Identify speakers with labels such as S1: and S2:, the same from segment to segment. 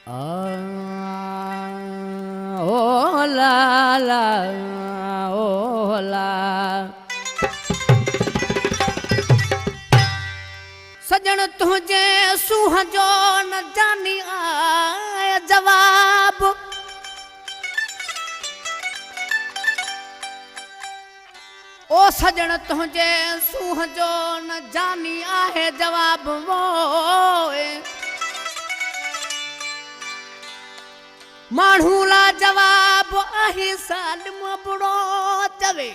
S1: ओ ला ला ओ ला सजन तुझे सूह जो न जानी आए जवाब ओ सजन तुझे सूह जो न जानी आहे जवाब वो माण्हू ला जवाब आहे सालिम बुढ़ो चवे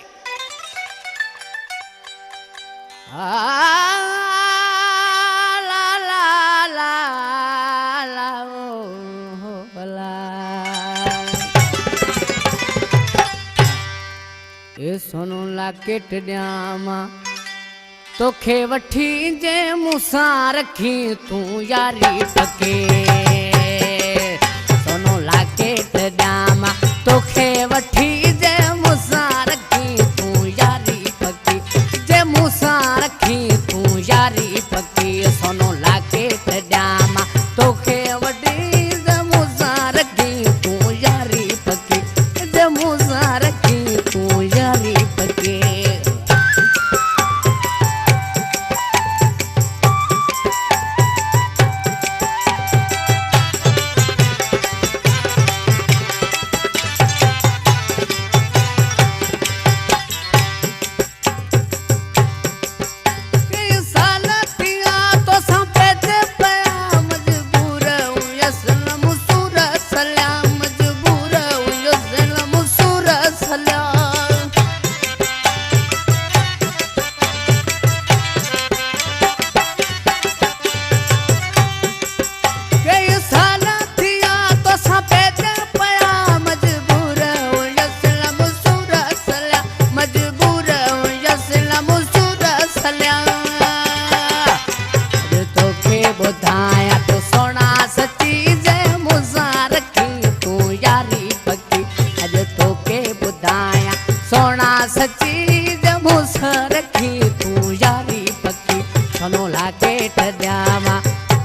S1: ला ला ला ला ओ ला ए सोनू ला केट ॾियामा तोखे वठी जे मूंसां रखी तूं यारी पके सोनू ला केट ॾियामा तोखे वठी जे मूंसां रखी तूं यारी पकी जे मूंसां रखी तूं यारी पकी सोनू ला केट ॾियामा तोखे वठी जे मूंसां रखी तूं यारी पकी जे मूंसां रखी तूं यारी पकी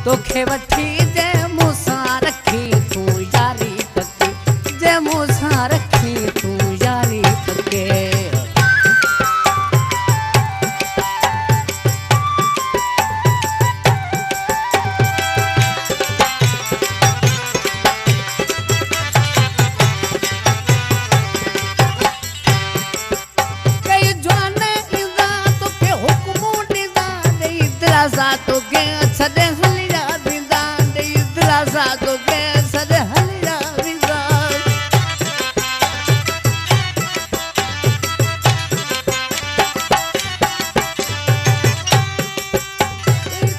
S1: तोखे वठी जे मूंसां रखी तूं यारी पकी जे मूंसां रखी तूं यारी पके कई जवान ईंदा तोखे हुक्मूं ॾींदा ॾेई दिलासा तोखे छॾे हलिया वेंदा ॾेई दिलासा तोखे छॾे हलिया वेंदा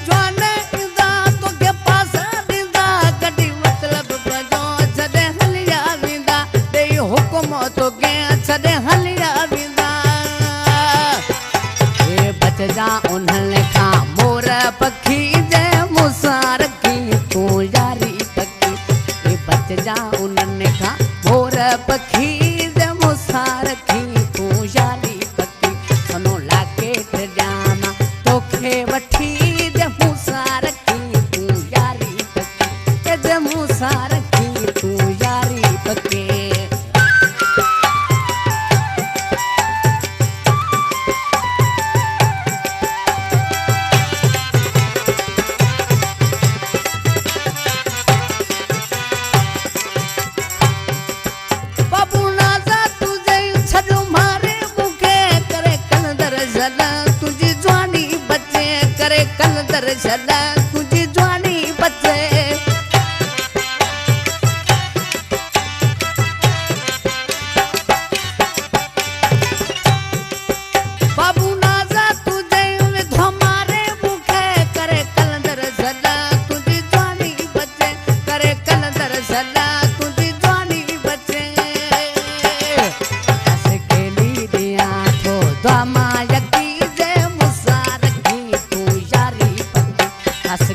S1: जवान ईंदा तोखे पासा ॾींदा कॾहिं मतिलबु पंहिंजो छॾे हलिया वेंदा ॾेई हुकुम तोखे छॾे हलिया वेंदा हे बचजा उन्हनि खां मोर पखी जे मूंसां रखी तूं यारी पकी हे बचजा उन्हनि खां मोर पखी जे मूंसां रखी तूं यारी पकी सोनू ला केट ॾियामा तोखे वठी जे मूंसां रखी तूं यारी पकी जे मूंसां रखी तूं यारी पकी तुझी जवानी बचे करे कलंदर छॾा तुझी जवानी बचे बाबू नाज़ा तुझे विधो मारे मूंखे करे कलंदर छॾा तुझी जवानी बचे करे कलंदर छॾा तुझी जवानी बचे हस केली ॾियां थो धामा हस